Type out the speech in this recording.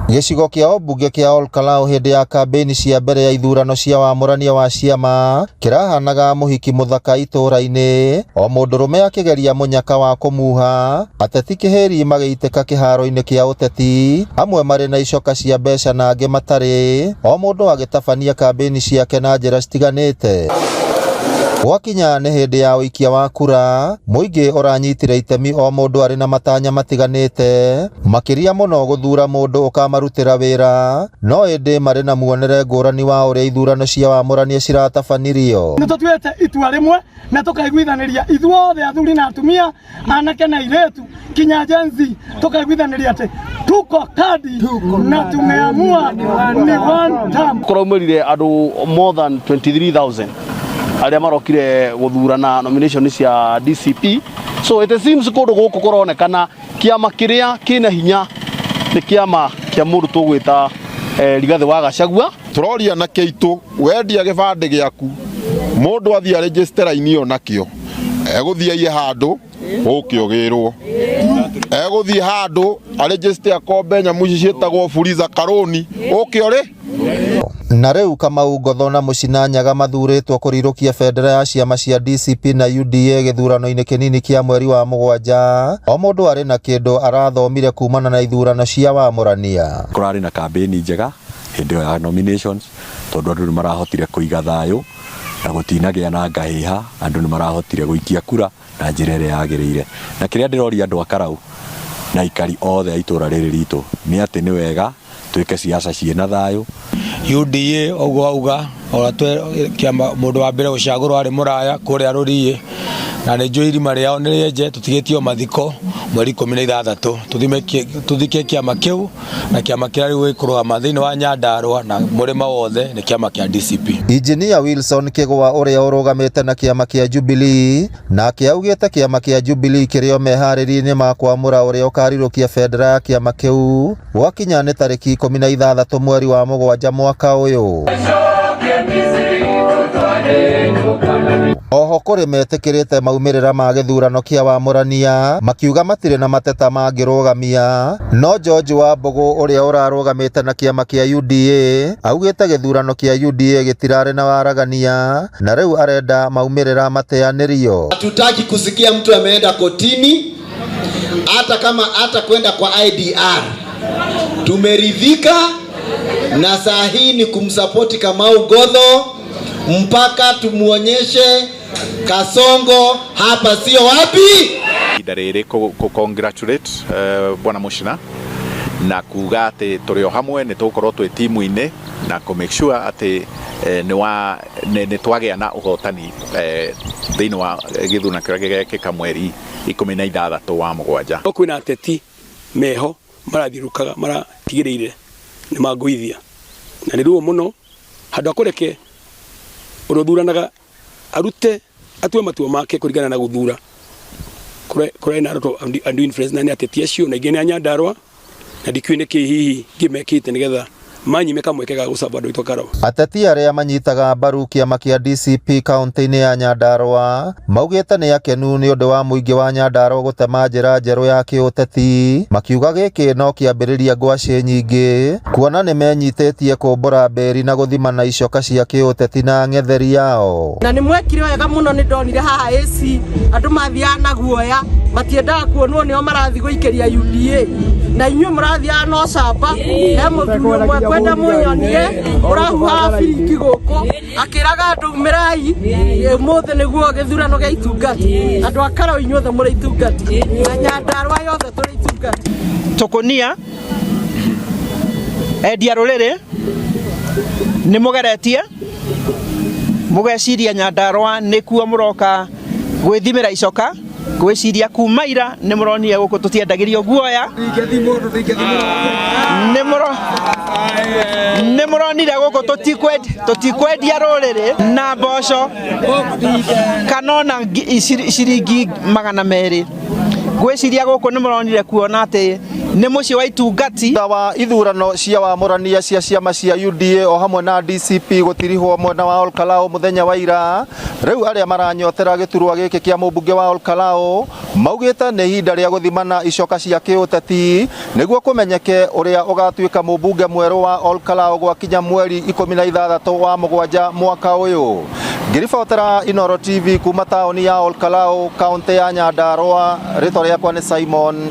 Gĩcigo kĩa Obunge kĩa Olkalau hĩndĩ ya kambĩini cia mbere ya ithurano cia wamũrania wa ciama kĩrahanaga mũhiki mũthaka itũra-inĩ, o mũndũrũme akĩgeria mũnyaka wa kũmuha, ateti kĩhĩri magĩitĩka kĩharo-inĩ kĩa ũteti, amwe marĩ na icoka cia mbeca na angĩ matarĩ, o mũndũ agĩtabania kambĩini ciake na njĩra citiganĩte. Gwakinya nĩ hĩndĩ ya ũikia wa kura, mũingĩ ũranyitire itemi o mũndũ arĩ na matanya matiganĩte, makĩria mũno gũthura mũndũ ũkamarutĩra wĩra, no ĩndĩ marĩ na muonere ngũrani wa ũrĩa ithurano cia wamũrania ciratabanirio. Nĩ tũtuĩte itua rĩmwe na tũkaiguithanĩria ithuothe athuri na atumia, anake na airĩtu, kinya Gen Z, tũkaiguithanĩria atĩ tuko kadi na tumeamua ni one term. Kũraumĩrire andũ more than 23,000 arĩa marokire gũthurana nomination cia DCP, so it seems kũndũ gũkũ kũronekana kĩama kĩrĩa kĩna hinya nĩ kĩama kĩa mũndũ tũgwĩta Rigathĩ wa Gachagua. Tũroria na kĩitũ wendia gĩbandĩ gĩaku, mũndũ athiĩ register-inĩ ĩyo nakĩo, egũthiĩ handũ ũkĩogĩrwo, egũthiĩ handũ register akombe nyamũ ici ciĩtagwo Fuliza Karoni ũkĩore. Na rĩu Kamau Ngotho na Mũcina Nyaga mathurĩtwo kũrirũkia bendera ya ciama cia DCP na UDA gĩthurano-inĩ kĩnini kĩa mweri wa Mũgwanja, o mũndũ arĩ na kĩndũ arathomire kumana na ithurano cia wamũrania. Kũrarĩ na kambĩini njega hĩndĩ ya nominations, tondũ andũ nĩ marahotire kũiga thayũ na gũtinagĩa na ngahĩha, andũ nĩ marahotire gũikia kura na njĩra ĩrĩa yagĩrĩire. Na kĩrĩa ndĩroria andũ a Karau na ikari othe a itũra rĩrĩ ritũ nĩ atĩ nĩ wega twĩke siasa ciĩna thayũ. UDA oguo auga ora kĩama mũndũ wa mbere gũcagũrwo arĩ mũraya kũrĩa Rũriĩ, na nĩ njũĩ irima rĩao nĩ rĩenje, tũtigĩtio mathiko mweri 16 tũthike kĩama kĩu, na kĩama kĩrĩa rĩu gĩkũrũgama thĩinĩ wa Nyandarũa na mũrĩma wothe nĩ kĩama kĩa DCP. Engineer Wilson Kĩgwa ũrĩa ũrũgamĩte na kĩama kĩa Jubilee, nake augĩte kĩama kĩa Jubilee kĩrĩo meharĩria-inĩ ma kwamũra ũrĩa ũkarirũkia bendera ya kĩama kĩu gwakinya nĩ tarĩki 16 mweri wa Mũgwanja mwaka ũyũ. Oho kũrĩ metĩkĩrĩte maumĩrĩra ma gĩthurano kĩa wamũrania, makiuga matirĩ na mateta mangĩrũgamia, no George Wambũgũ ũrĩa ũrarũgamĩte na kĩama kĩa UDA augĩte gĩthurano kĩa UDA gĩtirarĩ na waragania, na rĩu arenda maumĩrĩra mateanĩrio. Hatutaki kusikia mtu ameenda kotini, hata kwenda kwa IDR. Tumeridhika na saa hii ni kumsapoti Kamau Ngotho mpaka tumuonyeshe Kasongo hapa sio wapi. Ndarĩrĩ congratulate bwana Mũcina na kuga atĩ tũrĩ o hamwe nĩ tũgũkorwo twĩ timu-inĩ na ku make sure atĩ nĩ twagĩa na ũhotani thĩinĩ wa gĩthurano kĩrĩa gĩgekĩka mweri 16 wa Mũgwanja. Kwĩna ateti meho marathiũrũkaga maratigĩrĩire nĩ magũithia, na nĩ ruo mũno handũ akũreke ũrũthuranaga arute atue matua make kũringana na gũthura kũrĩ na andũ influence na nĩ ateti acio na ingĩ nĩ Nyandarũa, na ndikĩũĩ nĩkĩ hihi ngĩmekĩte nĩgetha manyime kamweke ga gũcaba andũ aitũ Karau. Ateti arĩa manyitaga mbaru kĩama kĩa DCP kaunti-inĩ ya Nyandarũa maugĩte nĩ akenu nĩ ũndũ wa mũingĩ wa Nyandarũa gũtema njĩra njerũ ya kĩũteti, makiuga gĩkĩ no kĩambĩrĩria ngwacĩ nyingĩ, kuona nĩ menyitĩtie kũmbũra mberi na gũthima na icoka cia kĩũteti na ng'etheri yao. Na nĩ mwekire wega mũno, nĩ ndonire haha AC andũ mathiaga na guoya, matiendaga kuonwo nĩo marathiĩ gũikĩria UDA, na inyuĩ mũrathiaga no camba, he mũthuri ũmwe kwenda mũnyonie ũrahuha biringi gũkũ akĩraga andũ umĩrai ũmũthĩ nĩguo gĩthurano gĩa itungati. Andũ a Karau inyuothe mũrĩ itungati, na Nyandarũa yothe tũrĩ itungati. Tũkũnia endia rũrĩrĩ nĩ mũgeretie mũgeciria Nyandarũa nĩkuo mũroka gwĩthimĩra icoka, gwĩciria kuma ira nĩ mũronire gũkũ tũtiendagĩrio guoya, nĩ mũronire gũkũ tũtikwendia rũrĩrĩ na mboco kanona ciringi 200. Gwĩciria gũkũ nĩ mũronire kuona atĩ nĩ mũciĩ wa itungati wa ithurano cia wamũrania cia ciama cia UDA o hamwe na DCP gũtirihwo mwena wa Olkalau muthenya wa ira. Rĩu arĩa maranyotera gĩturwa gĩkĩ kĩa mũmbunge wa Olkalau maugĩte nĩ ihinda rĩa gũthimana icoka cia kĩũteti nĩguo kũmenyeke ũrĩa ũgatuĩka mũmbunge mwerũ wa Olkalau gwakinya mweri 16 wa mũgwanja mwaka ũyũ. Ngĩribotera Inooro TV kuma taũni ya Olkalau, kaunti ya Nyandarua, rĩtwa rĩakwa nĩ Simon.